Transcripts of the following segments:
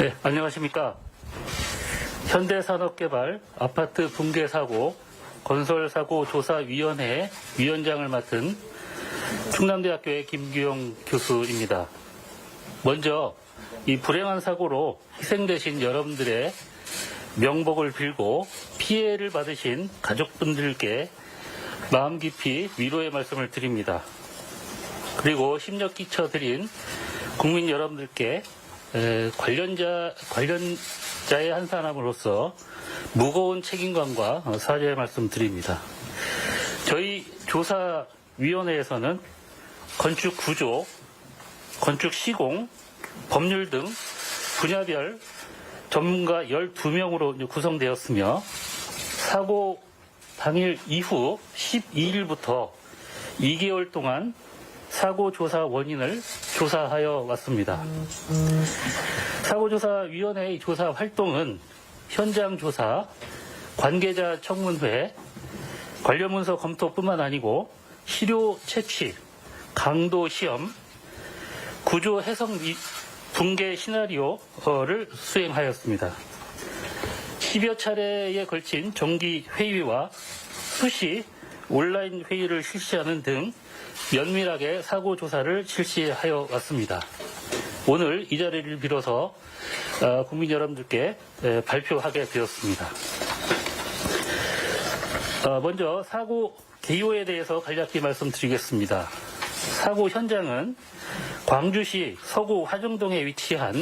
네, 안녕하십니까. 현대산업개발 아파트 붕괴사고 건설사고조사위원회 위원장을 맡은 충남대학교의 김규영 교수입니다. 먼저 이 불행한 사고로 희생되신 여러분들의 명복을 빌고 피해를 받으신 가족분들께 마음 깊이 위로의 말씀을 드립니다. 그리고 심력 끼쳐드린 국민 여러분들께 관련자의 한 사람으로서 무거운 책임감과 사죄의 말씀 드립니다. 저희 조사위원회에서는 건축 구조, 건축 시공, 법률 등 분야별 전문가 12명으로 구성되었으며 사고 당일 이후 12일부터 2개월 동안 사고 조사 원인을 조사하여 왔습니다. 사고조사위원회의 조사 활동은 현장 조사, 관계자 청문회, 관련 문서 검토뿐만 아니고 시료 채취, 강도 시험, 구조 해석 및 붕괴 시나리오를 수행하였습니다. 10여 차례에 걸친 정기 회의와 수시 온라인 회의를 실시하는 등 면밀하게 사고 조사를 실시하여 왔습니다. 오늘 이 자리를 빌어서 국민 여러분들께 발표하게 되었습니다. 먼저 사고 개요에 대해서 간략히 말씀드리겠습니다. 사고 현장은 광주시 서구 화정동에 위치한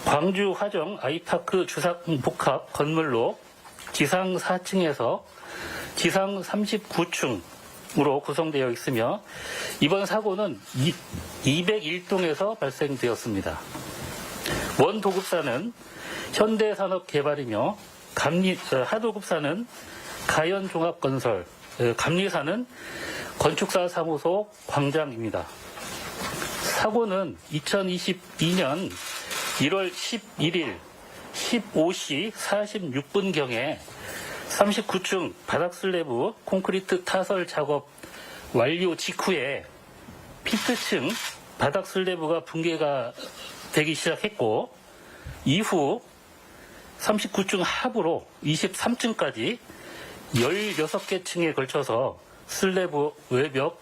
광주 화정 아이파크 주상복합 건물로 지상 4층에서 지상 39층으로 구성되어 있으며 이번 사고는 201동에서 발생되었습니다. 원도급사는 현대산업개발이며 하도급사는 가연종합건설, 감리사는 건축사 사무소 광장입니다. 사고는 2022년 1월 11일 15시 46분경에 39층 바닥 슬래브 콘크리트 타설 작업 완료 직후에 피트층 바닥 슬래브가 붕괴가 되기 시작했고 이후 39층 하부로 23층까지 16개 층에 걸쳐서 슬래브 외벽,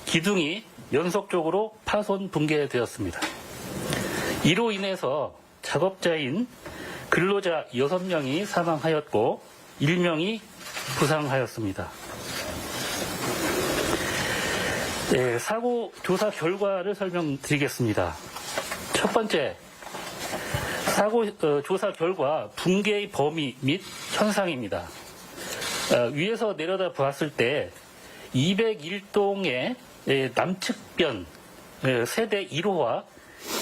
기둥이 연속적으로 파손 붕괴되었습니다. 이로 인해서 작업자인 근로자 6명이 사망하였고 1명이 부상하였습니다. 사고 조사 결과를 설명드리겠습니다. 첫 번째, 사고 조사 결과 붕괴의 범위 및 현상입니다. 위에서 내려다 보았을 때 201동의 남측변 세대 1호와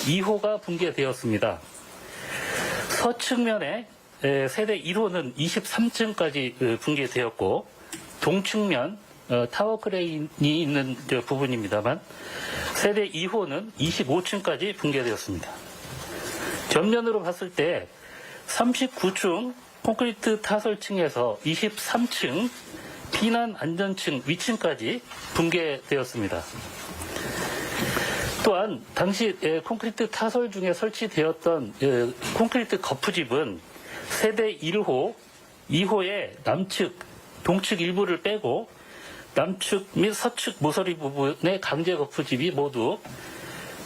2호가 붕괴되었습니다. 서측면에 세대 1호는 23층까지 붕괴되었고 동측면 타워 크레인이 있는 부분입니다만 세대 2호는 25층까지 붕괴되었습니다. 전면으로 봤을 때 39층 콘크리트 타설층에서 23층 피난 안전층 위층까지 붕괴되었습니다. 또한 당시 콘크리트 타설 중에 설치되었던 콘크리트 거푸집은 세대 1호, 2호의 남측, 동측 일부를 빼고 남측 및 서측 모서리 부분의 강제 거푸집이 모두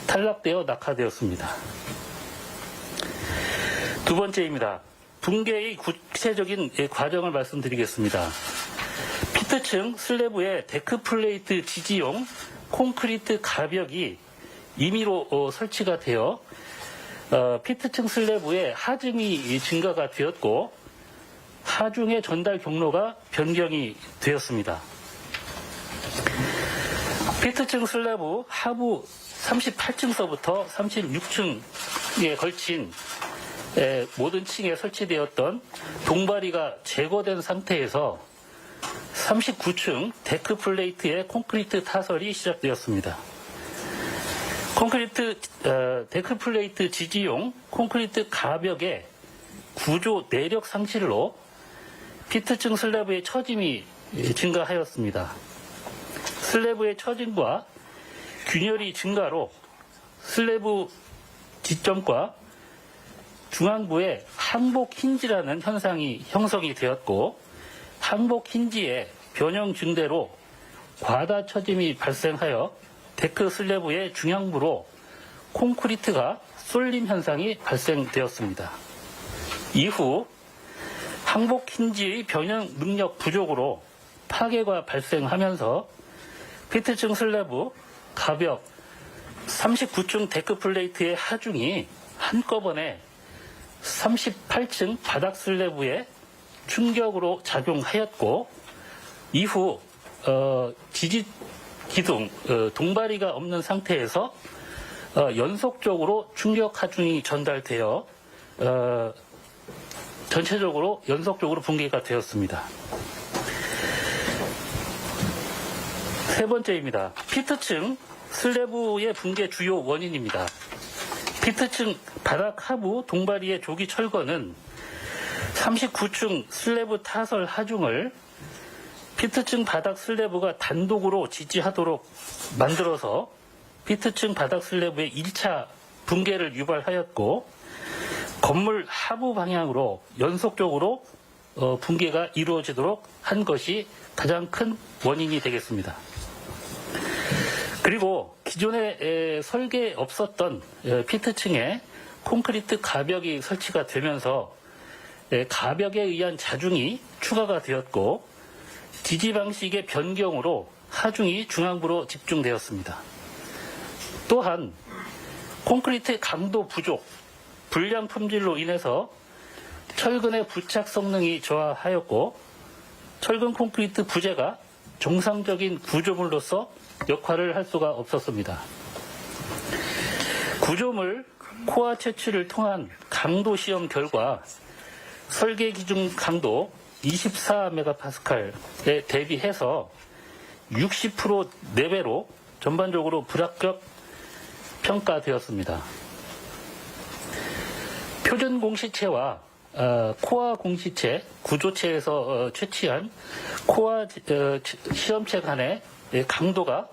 탈락되어 낙하되었습니다. 두 번째입니다. 붕괴의 구체적인 과정을 말씀드리겠습니다. 피트층 슬래브에 데크 플레이트 지지용 콘크리트 가벽이 임의로 설치가 되어 피트층 슬래브에 하중이 증가가 되었고 하중의 전달 경로가 변경이 되었습니다. 피트층 슬래브 하부 38층서부터 36층에 걸친 모든 층에 설치되었던 동바리가 제거된 상태에서 39층 데크 플레이트의 콘크리트 타설이 시작되었습니다. 데크 플레이트 지지용 콘크리트 가벽의 구조 내력 상실로 피트층 슬래브의 처짐이 증가하였습니다. 슬래브의 처짐과 균열이 증가로 슬래브 지점과 중앙부에 항복 힌지라는 현상이 형성이 되었고, 항복 힌지의 변형 증대로 과다 처짐이 발생하여 데크 슬래브의 중앙부로 콘크리트가 쏠림 현상이 발생되었습니다. 이후 항복 힌지의 변형 능력 부족으로 파괴가 발생하면서 피트층 슬래브 가벽 39층 데크 플레이트의 하중이 한꺼번에 38층 바닥 슬래브에 충격으로 작용하였고, 이후 지지 기둥 동바리가 없는 상태에서 연속적으로 충격 하중이 전달되어 전체적으로 연속적으로 붕괴가 되었습니다. 세 번째입니다. 피트층 슬래브의 붕괴 주요 원인입니다. 피트층 바닥 하부 동바리의 조기 철거는 39층 슬래브 타설 하중을 피트층 바닥 슬래브가 단독으로 지지하도록 만들어서 피트층 바닥 슬래브의 1차 붕괴를 유발하였고, 건물 하부 방향으로 연속적으로 붕괴가 이루어지도록 한 것이 가장 큰 원인이 되겠습니다. 그리고 기존에 설계 없었던 피트층에 콘크리트 가벽이 설치가 되면서 가벽에 의한 자중이 추가가 되었고, 지지 방식의 변경으로 하중이 중앙부로 집중되었습니다. 또한 콘크리트 강도 부족, 불량 품질로 인해서 철근의 부착 성능이 저하하였고, 철근 콘크리트 부재가 정상적인 구조물로서 역할을 할 수가 없었습니다. 구조물 코어 채취를 통한 강도 시험 결과 설계 기준 강도 24MPa에 대비해서 60% 내외로 전반적으로 불합격 평가되었습니다. 표준 공시체와 코어 공시체, 구조체에서 채취한 코어 시험체 간의 강도가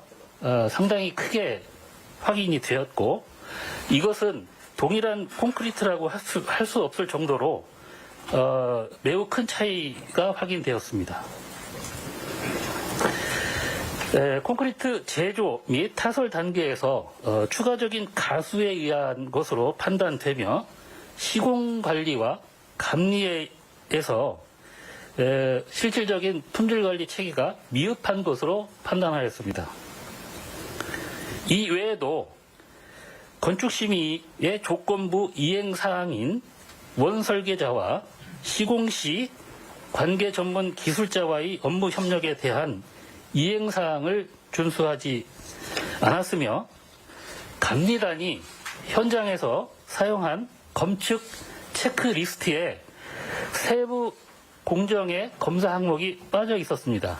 상당히 크게 확인이 되었고, 이것은 동일한 콘크리트라고 할 수 없을 정도로 매우 큰 차이가 확인되었습니다. 콘크리트 제조 및 타설 단계에서 추가적인 가수에 의한 것으로 판단되며, 시공관리와 감리에서 실질적인 품질관리 체계가 미흡한 것으로 판단하였습니다. 이 외에도 건축심의의 조건부 이행사항인 원설계자와 시공시 관계 전문 기술자와의 업무 협력에 대한 이행사항을 준수하지 않았으며, 감리단이 현장에서 사용한 검측 체크리스트에 세부 공정의 검사 항목이 빠져 있었습니다.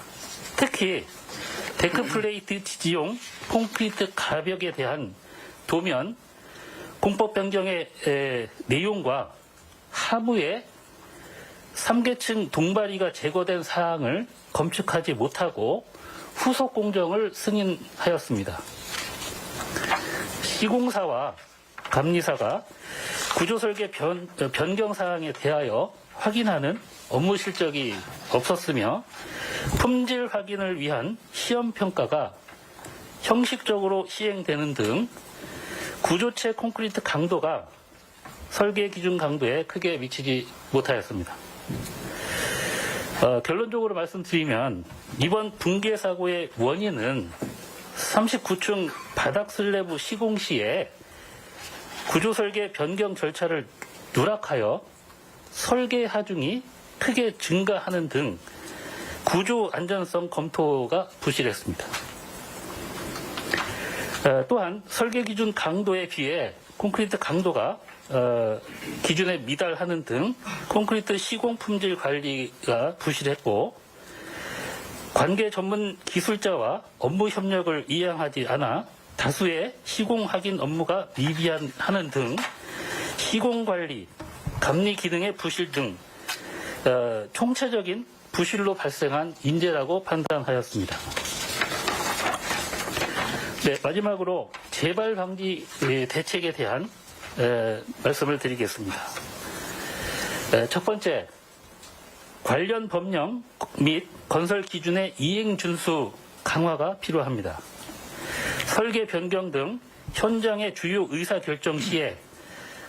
특히 데크 플레이트 지지용 콘크리트 가벽에 대한 도면 공법 변경의 내용과 하부에 3계층 동바리가 제거된 사항을 검측하지 못하고 후속 공정을 승인하였습니다. 시공사와 감리사가 구조설계 변경 사항에 대하여 확인하는 업무 실적이 없었으며, 품질 확인을 위한 시험 평가가 형식적으로 시행되는 등 구조체 콘크리트 강도가 설계 기준 강도에 크게 미치지 못하였습니다. 결론적으로 말씀드리면, 이번 붕괴 사고의 원인은 39층 바닥 슬래브 시공 시에 구조설계 변경 절차를 누락하여 설계 하중이 크게 증가하는 등 구조 안전성 검토가 부실했습니다. 또한 설계 기준 강도에 비해 콘크리트 강도가 기준에 미달하는 등 콘크리트 시공 품질 관리가 부실했고, 관계 전문 기술자와 업무 협력을 이행하지 않아 다수의 시공 확인 업무가 미비하는 등 시공 관리, 감리 기능의 부실 등 총체적인 부실로 발생한 인재라고 판단하였습니다. 네, 마지막으로 재발 방지 대책에 대한 말씀을 드리겠습니다. 첫 번째, 관련 법령 및 건설 기준의 이행 준수 강화가 필요합니다. 설계 변경 등 현장의 주요 의사 결정 시에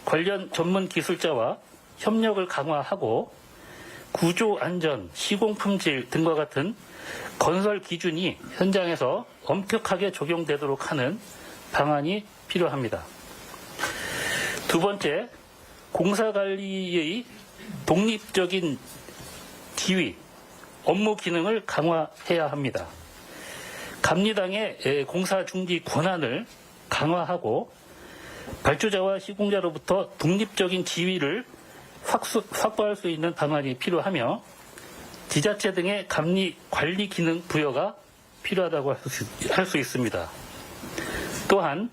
관련 전문 기술자와 협력을 강화하고 구조 안전, 시공 품질 등과 같은 건설 기준이 현장에서 엄격하게 적용되도록 하는 방안이 필요합니다. 두 번째, 공사관리의 독립적인 지휘, 업무 기능을 강화해야 합니다. 감리당의 공사 중지 권한을 강화하고 발주자와 시공자로부터 독립적인 지휘를 확보할 수 있는 방안이 필요하며 지자체 등의 감리 관리 기능 부여가 필요하다고 할 수 있습니다. 또한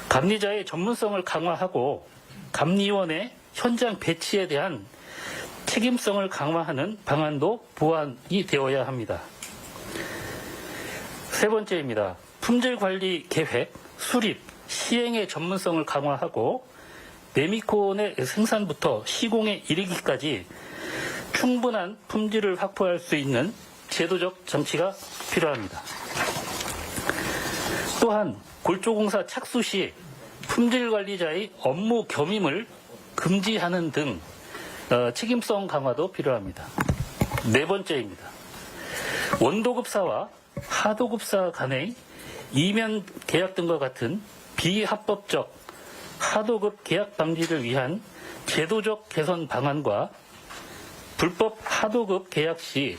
감리자의 전문성을 강화하고 감리원의 현장 배치에 대한 책임성을 강화하는 방안도 보완이 되어야 합니다. 세 번째입니다. 품질관리 계획, 수립, 시행의 전문성을 강화하고 메미콘의 생산부터 시공에 이르기까지 충분한 품질을 확보할 수 있는 제도적 장치가 필요합니다. 또한 골조공사 착수 시 품질관리자의 업무 겸임을 금지하는 등 책임성 강화도 필요합니다. 네 번째입니다. 원도급사와 하도급사 간의 이면 계약 등과 같은 비합법적 하도급 계약 방지를 위한 제도적 개선 방안과 불법 하도급 계약 시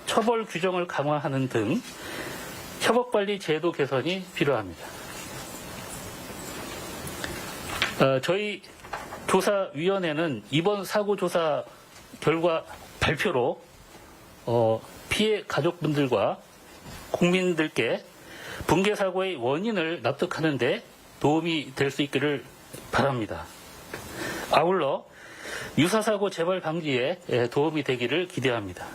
처벌 규정을 강화하는 등 협업관리 제도 개선이 필요합니다. 저희 조사위원회는 이번 사고조사 결과 발표로 피해 가족분들과 국민들께 붕괴사고의 원인을 납득하는 데 도움이 될 수 있기를 바랍니다. 아울러 유사사고 재발 방지에 도움이 되기를 기대합니다.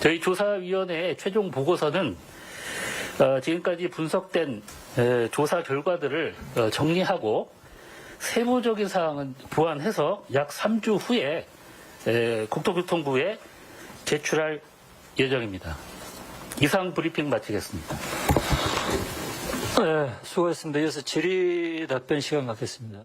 저희 조사위원회의 최종 보고서는 지금까지 분석된 조사 결과들을 정리하고 세부적인 사항은 보완해서 약 3주 후에 국토교통부에 제출할 예정입니다. 이상 브리핑 마치겠습니다. 네, 수고하셨습니다. 이어서 질의 답변 시간 갖겠습니다.